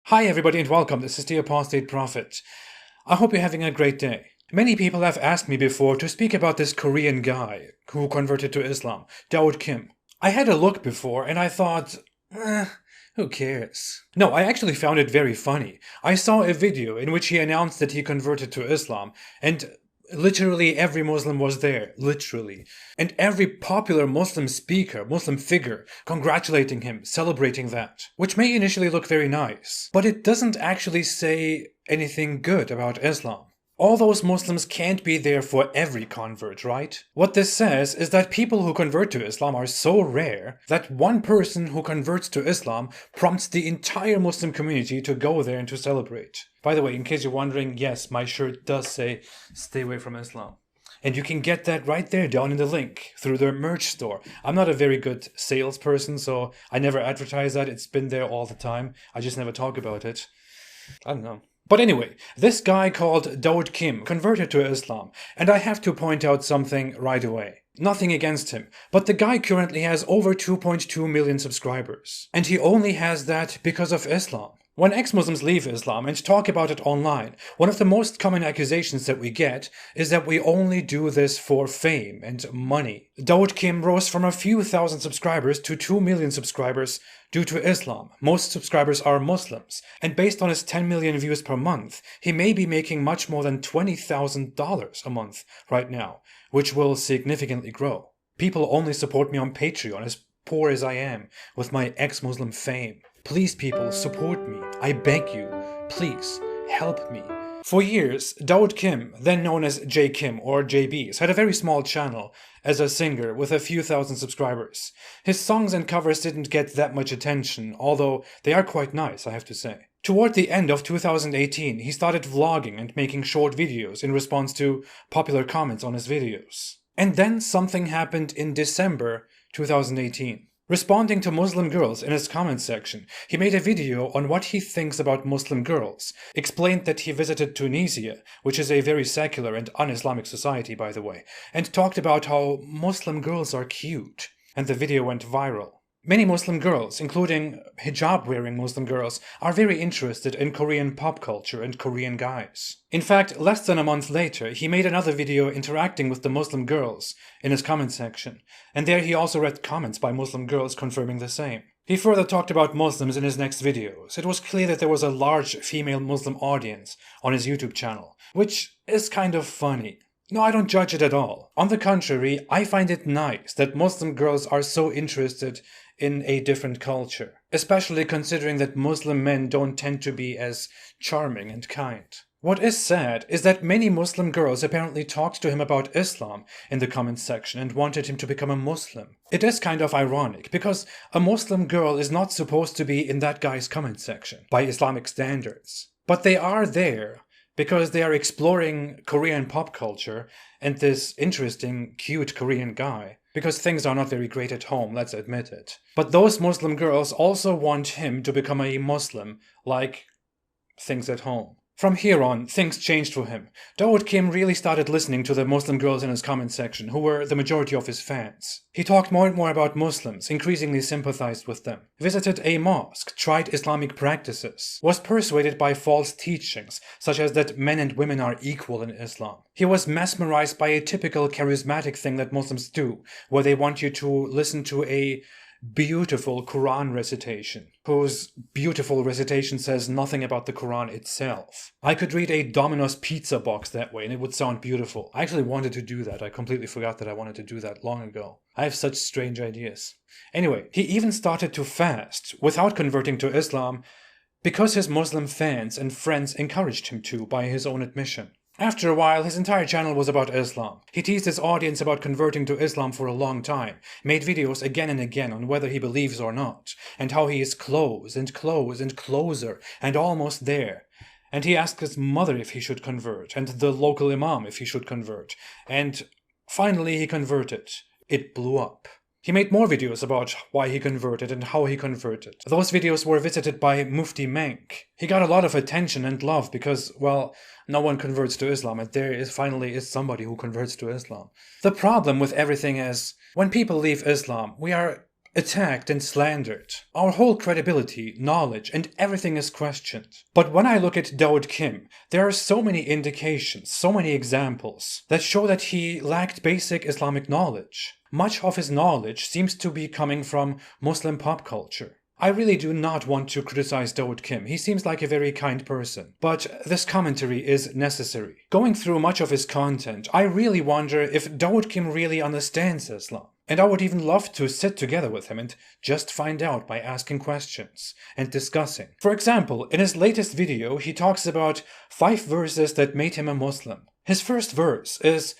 Hi everybody and welcome, this is the Apostate Prophet. I hope you're having a great day. Many people have asked me before to speak about this Korean guy who converted to Islam, Daud Kim. I had a look before and I thought, who cares? No, I actually found it very funny. I saw a video in which he announced that he converted to Islam, and literally every Muslim was there, literally. And every popular Muslim speaker, Muslim figure, congratulating him, celebrating that. Which may initially look very nice, but it doesn't actually say anything good about Islam. All those Muslims can't be there for every convert, right? What this says is that people who convert to Islam are so rare that one person who converts to Islam prompts the entire Muslim community to go there and to celebrate. By the way, in case you're wondering, yes, my shirt does say, "Stay away from Islam." And you can get that right there down in the link through their merch store. I'm not a very good salesperson, so I never advertise that. It's been there all the time. I just never talk about it. I don't know. But anyway, this guy called Daud Kim converted to Islam, and I have to point out something right away. Nothing against him, but the guy currently has over 2.2 million subscribers. And he only has that because of Islam. When ex-Muslims leave Islam and talk about it online, one of the most common accusations that we get is that we only do this for fame and money. Daud Kim rose from a few thousand subscribers to 2 million subscribers due to Islam. Most subscribers are Muslims, and based on his 10 million views per month, he may be making much more than $20,000 a month right now, which will significantly grow. People only support me on Patreon, as poor as I am, with my ex-Muslim fame. Please, people, support me. I beg you. Please, help me. For years, Daud Kim, then known as J. Kim or JBs, had a very small channel as a singer with a few thousand subscribers. His songs and covers didn't get that much attention, although they are quite nice, I have to say. Toward the end of 2018, he started vlogging and making short videos in response to popular comments on his videos. And then something happened in December 2018. Responding to Muslim girls in his comment section, he made a video on what he thinks about Muslim girls, explained that he visited Tunisia, which is a very secular and un-Islamic society, by the way, and talked about how Muslim girls are cute, and the video went viral. Many Muslim girls, including hijab-wearing Muslim girls, are very interested in Korean pop culture and Korean guys. In fact, less than a month later, he made another video interacting with the Muslim girls in his comment section, and there he also read comments by Muslim girls confirming the same. He further talked about Muslims in his next videos. It was clear that there was a large female Muslim audience on his YouTube channel, which is kind of funny. No, I don't judge it at all. On the contrary, I find it nice that Muslim girls are so interested in a different culture, especially considering that Muslim men don't tend to be as charming and kind. What is sad is that many Muslim girls apparently talked to him about Islam in the comments section and wanted him to become a Muslim. It is kind of ironic, because a Muslim girl is not supposed to be in that guy's comment section by Islamic standards. But they are there because they are exploring Korean pop culture and this interesting, cute Korean guy. Because things are not very great at home, let's admit it. But those Muslim girls also want him to become a Muslim, like things at home. From here on, things changed for him. Daud Kim really started listening to the Muslim girls in his comment section, who were the majority of his fans. He talked more and more about Muslims, increasingly sympathized with them, visited a mosque, tried Islamic practices, was persuaded by false teachings, such as that men and women are equal in Islam. He was mesmerized by a typical charismatic thing that Muslims do, where they want you to listen to a beautiful Quran recitation, whose beautiful recitation says nothing about the Quran itself. I could read a Domino's pizza box that way and it would sound beautiful. I actually wanted to do that. I completely forgot that I wanted to do that long ago. I have such strange ideas. Anyway, he even started to fast without converting to Islam because his Muslim fans and friends encouraged him to, by his own admission. After a while, his entire channel was about Islam. He teased his audience about converting to Islam for a long time, made videos again and again on whether he believes or not, and how he is close and close and closer and almost there. And he asked his mother if he should convert, and the local imam if he should convert, and finally he converted. It blew up. He made more videos about why he converted and how he converted. Those videos were visited by Mufti Menk. He got a lot of attention and love because, well, no one converts to Islam, and there finally is somebody who converts to Islam. The problem with everything is, when people leave Islam, we are attacked and slandered. Our whole credibility, knowledge, and everything is questioned. But when I look at Daud Kim, there are so many indications, so many examples that show that he lacked basic Islamic knowledge. Much of his knowledge seems to be coming from Muslim pop culture. I really do not want to criticize Daud Kim. He seems like a very kind person. But this commentary is necessary. Going through much of his content, I really wonder if Daud Kim really understands Islam. And I would even love to sit together with him and just find out by asking questions and discussing. For example, in his latest video, he talks about 5 verses that made him a Muslim. His first verse is,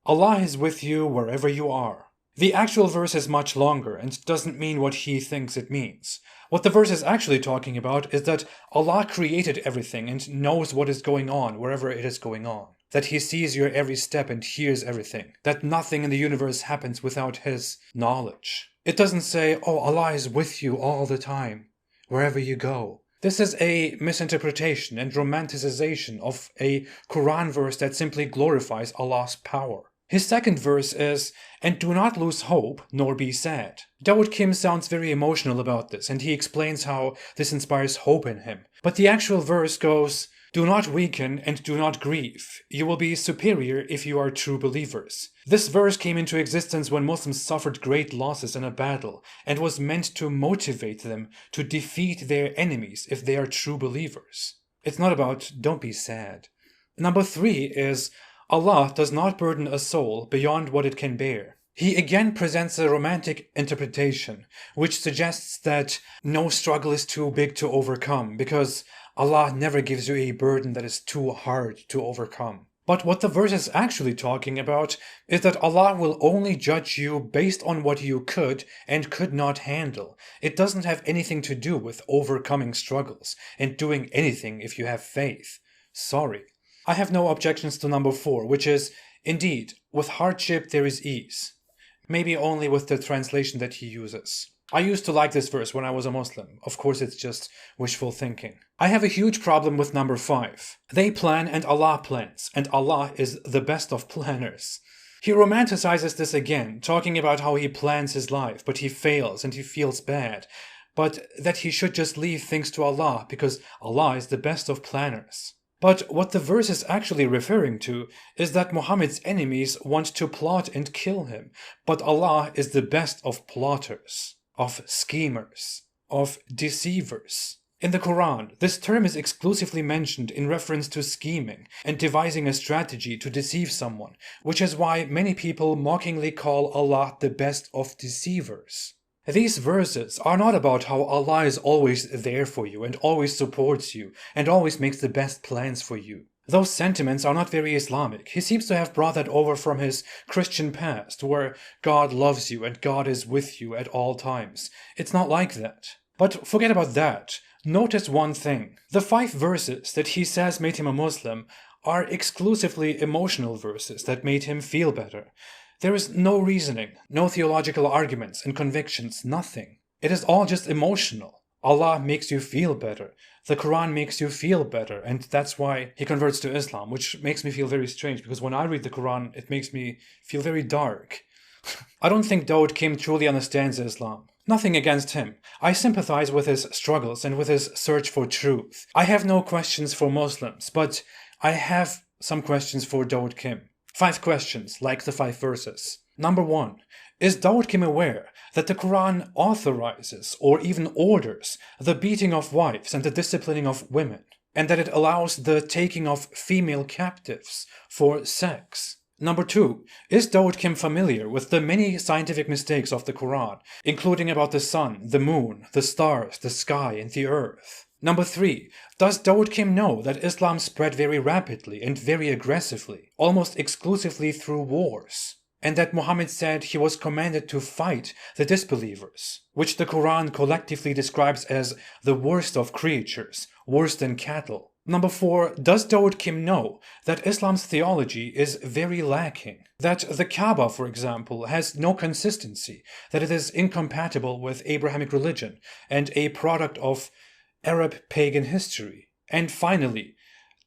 "Allah is with you wherever you are." The actual verse is much longer and doesn't mean what he thinks it means. What the verse is actually talking about is that Allah created everything and knows what is going on wherever it is going on. That he sees your every step and hears everything. That nothing in the universe happens without his knowledge. It doesn't say, oh, Allah is with you all the time, wherever you go. This is a misinterpretation and romanticization of a Quran verse that simply glorifies Allah's power. His second verse is, "And do not lose hope, nor be sad." Daud Kim sounds very emotional about this, and he explains how this inspires hope in him. But the actual verse goes, "Do not weaken and do not grieve. You will be superior if you are true believers." This verse came into existence when Muslims suffered great losses in a battle and was meant to motivate them to defeat their enemies if they are true believers. It's not about don't be sad. Number 3 is, Allah does not burden a soul beyond what it can bear. He again presents a romantic interpretation, which suggests that no struggle is too big to overcome, because Allah never gives you a burden that is too hard to overcome. But what the verse is actually talking about is that Allah will only judge you based on what you could and could not handle. It doesn't have anything to do with overcoming struggles and doing anything if you have faith. Sorry. I have no objections to number 4, which is, indeed, with hardship there is ease. Maybe only with the translation that he uses. I used to like this verse when I was a Muslim. Of course, it's just wishful thinking. I have a huge problem with number 5. They plan and Allah plans, and Allah is the best of planners. He romanticizes this again, talking about how he plans his life, but he fails and he feels bad. But that he should just leave things to Allah because Allah is the best of planners. But what the verse is actually referring to is that Muhammad's enemies want to plot and kill him, but Allah is the best of plotters, of schemers, of deceivers. In the Quran, this term is exclusively mentioned in reference to scheming and devising a strategy to deceive someone, which is why many people mockingly call Allah the best of deceivers. These verses are not about how Allah is always there for you and always supports you and always makes the best plans for you. Those sentiments are not very Islamic. He seems to have brought that over from his Christian past, where God loves you and God is with you at all times. It's not like that. But forget about that. Notice one thing. The 5 verses that he says made him a Muslim are exclusively emotional verses that made him feel better. There is no reasoning, no theological arguments and convictions, nothing. It is all just emotional. Allah makes you feel better. The Quran makes you feel better, and that's why he converts to Islam, which makes me feel very strange, because when I read the Quran, it makes me feel very dark. I don't think Daud Kim truly understands Islam. Nothing against him. I sympathize with his struggles and with his search for truth. I have no questions for Muslims, but I have some questions for Daud Kim. 5 questions, like the 5 verses. Number 1. Is Daud Kim aware that the Quran authorizes or even orders the beating of wives and the disciplining of women, and that it allows the taking of female captives for sex? Number 2. Is Daud Kim familiar with the many scientific mistakes of the Quran, including about the sun, the moon, the stars, the sky, and the earth? Number 3. Does Daud Kim know that Islam spread very rapidly and very aggressively, almost exclusively through wars? And that Muhammad said he was commanded to fight the disbelievers, which the Quran collectively describes as the worst of creatures, worse than cattle? Number 4. Does Daud Kim know that Islam's theology is very lacking? That the Kaaba, for example, has no consistency, that it is incompatible with Abrahamic religion and a product of Arab pagan history? And finally,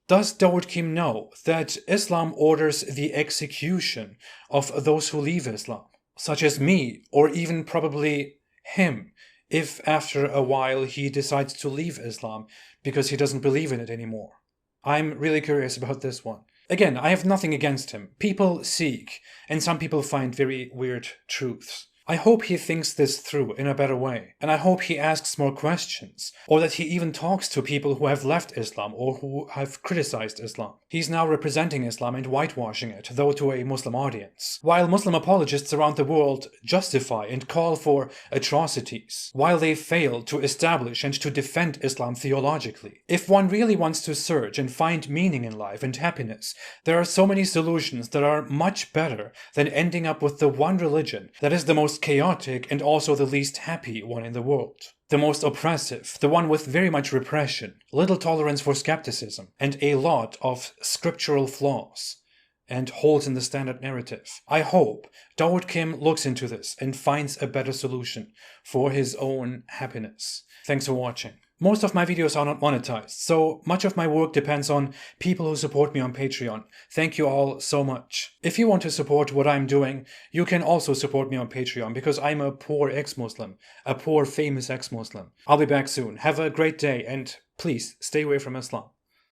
does Daud Kim know that Islam orders the execution of those who leave Islam, such as me, or even probably him if after a while he decides to leave Islam because he doesn't believe in it anymore. I'm really curious about this one. Again, I have nothing against him. People seek, and some people find very weird truths. I hope he thinks this through in a better way, and I hope he asks more questions, or that he even talks to people who have left Islam or who have criticized Islam. He's now representing Islam and whitewashing it, though to a Muslim audience. While Muslim apologists around the world justify and call for atrocities, while they fail to establish and to defend Islam theologically. If one really wants to search and find meaning in life and happiness, there are so many solutions that are much better than ending up with the one religion that is the most chaotic and also the least happy one in the world. The most oppressive, the one with very much repression, little tolerance for skepticism, and a lot of scriptural flaws and holes in the standard narrative. I hope Daud Kim looks into this and finds a better solution for his own happiness. Thanks for watching. Most of my videos are not monetized, so much of my work depends on people who support me on Patreon. Thank you all so much. If you want to support what I'm doing, you can also support me on Patreon because I'm a poor ex-Muslim, a poor famous ex-Muslim. I'll be back soon. Have a great day and please stay away from Islam.